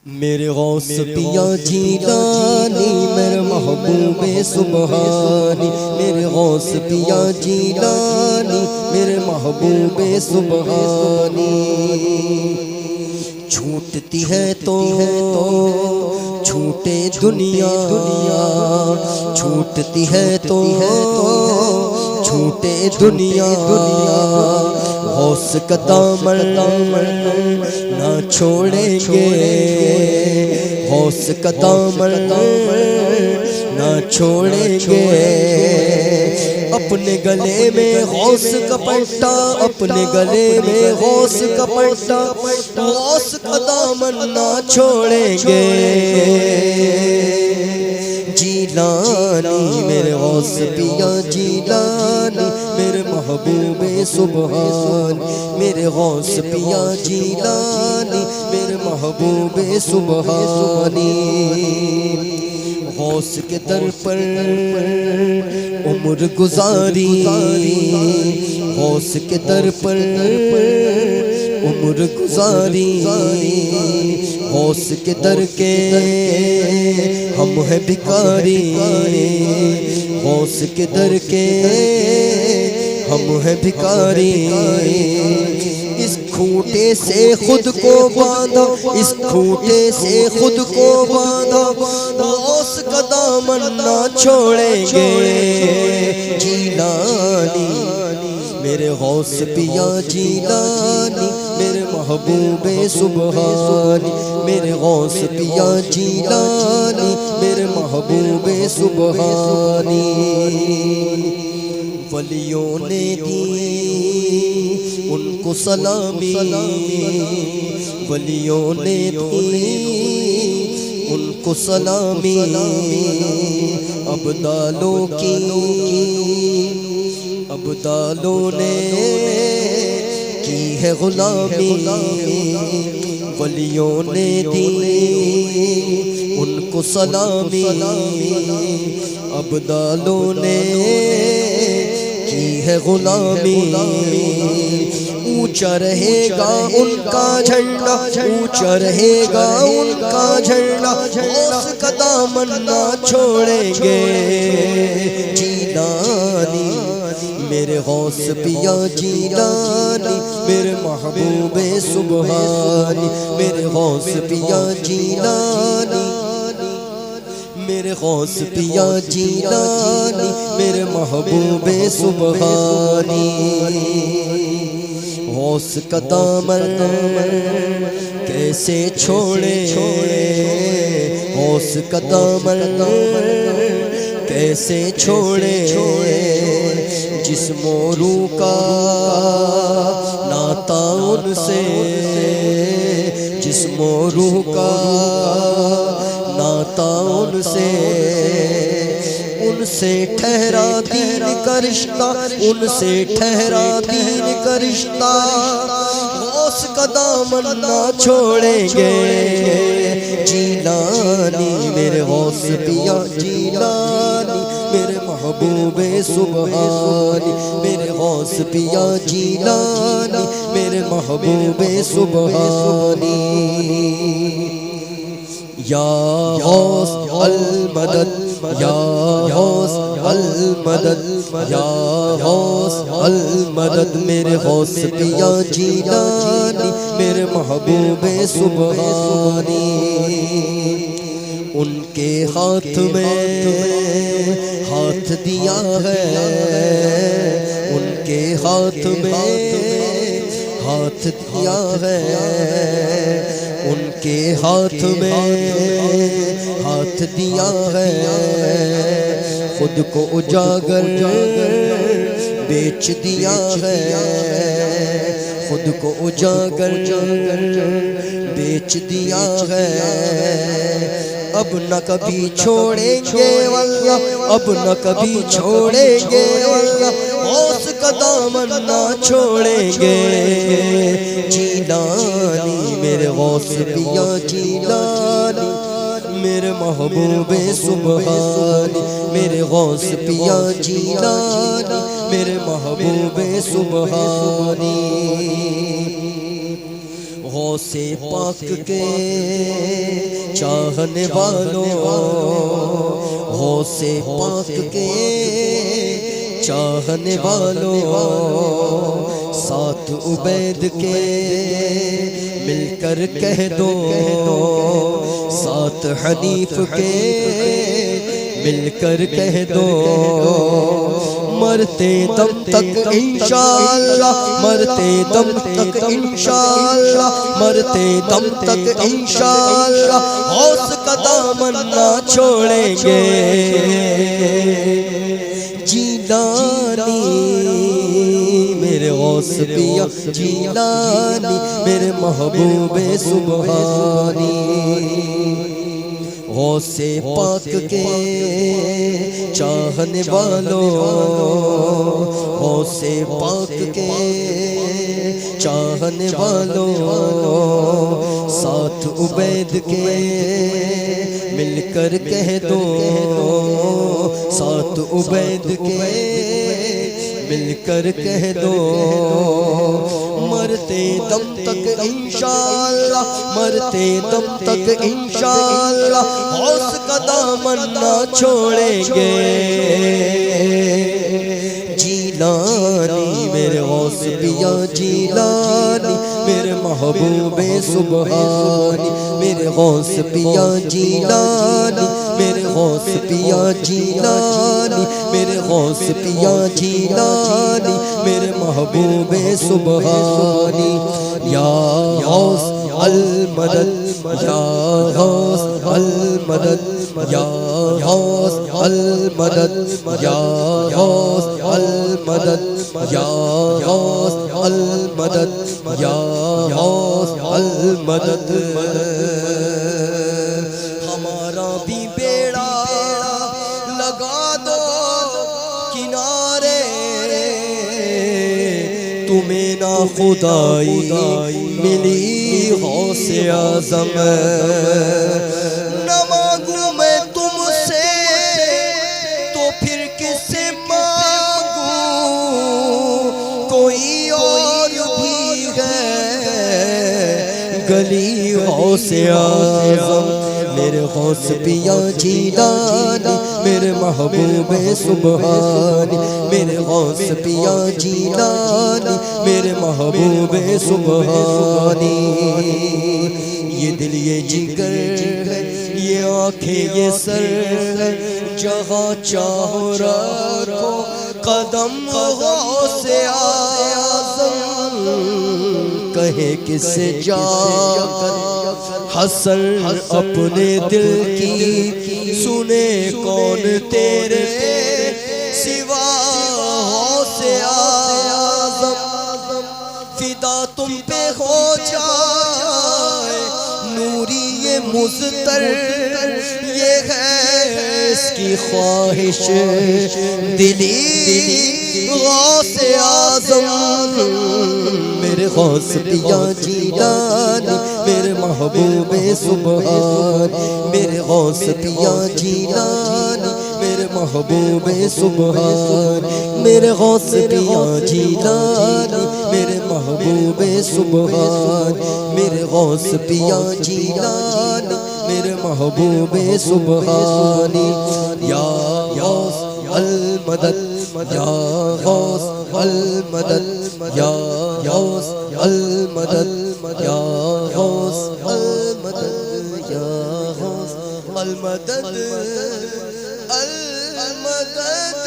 میرے غوث پیا جیلانی میرے محبوب سبحانی، میرے غوث پیا جیلانی میرے محبوب سبحانی۔ چھوٹتی ہے تو چھوٹے دنیا، چھوٹتی ہے تو چھوٹے دنیا، غوث کا دامن نہ چھوڑیں گے، غوث کا دامن نہ چھوڑیں گے۔ اپنے گلے میں غوث کا پٹا، اپنے گلے میں غوث کا پٹا، غوث کا دامن نہ چھوڑیں گے۔ جیلانی میرے غوث پیا جیلانی میرے محبوب سبحانی، میرے غوث پیا جیلانی میرے محبوب سبحانی۔ غوث کے در پر عمر گزاری، غوث کے در پر عمر گزاری، غوث کے در کے ہم ہیں بھکاری، غوث کے در کے ہم ہیں بھکاری۔ اس کھوٹے سے خود کو باندھا، اس کھوٹے سے خود کو باندھا، غوث کا دامن نہ چھوڑیں گے۔ جیلانی میرے غوث پیا جیلانی میرے محبوب سبحانی، میرے غوث پیا جیلانی میرے محبوب سبحانی۔ ولیوں نے دی ان کو سلامی، ولیوں نے دی ان کو سلامی، ابدالوں کی ابدالوں نے کی ہے غلامی، ولیوں نے دی ان کو سلامی، ابدالوں نے کی ہے غلامی۔ اونچا رہے گا ان کا جھنڈا، اونچا رہے گا ان کا جھنڈا، غوث کا دامن نہ چھوڑیں گے۔ جیلانی میرے غوث پیا جیلانی میرے محبوب سبحانی، میرے غوث پیا جیلانی میرے غوث پیا جیلانی میرے محبوب سبحانی۔ غوث کا دامن کیسے چھوڑے، غوث کا دامن کیسے چھوڑے، جسم و روح کا ناتا ان سے، جسم و روح کا ناتا ان سے ٹھہرا دین کا رشتہ، ان سے ٹھہرا دین کا رشتہ، غوث کا دامن نہ چھوڑیں گے۔ جیلانی میرے غوث پیا جیلانی میرے محبوب سبحانی، میرے غوث پیا جیلانی میرے محبوب سبحانی۔ یا غوث المدد، یا غوث المدد، یا غوث المدد، میرے غوث پیا جیلانی میرے محبوب سبحانی۔ ان کے ہاتھ میں ہاتھ دیا ہے، ان کے ہاتھ میں ہاتھ دیا ہے، ان کے ہاتھ میں ہاتھ دیا ہے، خود کو اجاگر بیچ دیا ہے، خود کو اجاگر بیچ دیا ہے۔ اب نہ کبھی چھوڑیں گے واللہ، اب نہ کبھی چھوڑیں گے واللہ، غوث کا دامن نہ چھوڑیں گے۔ جیلانی میرے غوث پیا جیلانی میرے محبوب سبحانی، میرے غوث پیا جیلانی میرے محبوب سبحانی۔ غوث پاک کے چاہنے والوں، غوث پاک کے چاہنے والوں، ساتھ عبید کے مل کر کہہ دو، ساتھ حنیف کے مل کر کہہ دو، مرتے دم تک انشاءاللہ، مرتے دم تک انشاءاللہ، مرتے دم تک انشاءاللہ غوث کا دامن نہ چھوڑیں گے۔ جیلانی میرے غوث پیا، جیلانی میرے محبوب سبحانی، غوث پاک کے چاہنے والوں، غوث پاک کے چاہنے والوں، ساتھ عبید کے مل کر کہہ دو، ساتھ عبید کے مل کر کہہ دو، مرتے دم تک انشاءاللہ، مرتے دم تک انشاءاللہ غوث کا دامن نہ چھوڑیں گے۔ جیلانی میرے غوث پیا، جیلانی میرے محبوب سبحانی، میرے غوث پیا جیلانی، میرے غوث پیا جیلانی، میرے غوث پیا جیلانی، میرے محبوب سبحانی، یا غوث المدد، یا غوث المدد، یا غوث المدد، یا غوث المدد، یا غوث المدد، یا غوث المدد۔ ہمارا بھی بیڑا لگا دو کنارے، تمہیں نہ خدائی ملی غوث اعظم، نہ مانگوں میں تم سے تو پھر کس سے مانگوں، کوئی اور بھی ہے گلی غوث اعظم، میرے غوث پیا جیلانی، میرے محبوب سبحانی، میرے غوث پیا جیلانی، میرے محبوب سبحانی، یہ دل یہ جگر ہے، یہ آنکھیں یہ سر ہے، جہاں چاہو رکھو قدم غوث اعظم، کہے کس سے جا کر حسن اپنے دل کی، سنے کون تیرے سوا غوث اعظم، فدا تم پہ ہو جائے نوری یہ مضطر، یہ ہے اس کی خواہش دلی غوث اعظم، میرے غوث پیا جیلانی، میرے محبوب سبحانی، میرے غوث پیا جیلانی، میرے محبوب سبحانی، میرے غوث پیا جیلانی، میرے محبوب سبحانی، میرے غوث پیا جیلانی، میرے محبوب سبحانی، یا غوث المدد، یا غوث المدد، یا غوث المدد، یا غوث المدد، یا غوث المدد، المدد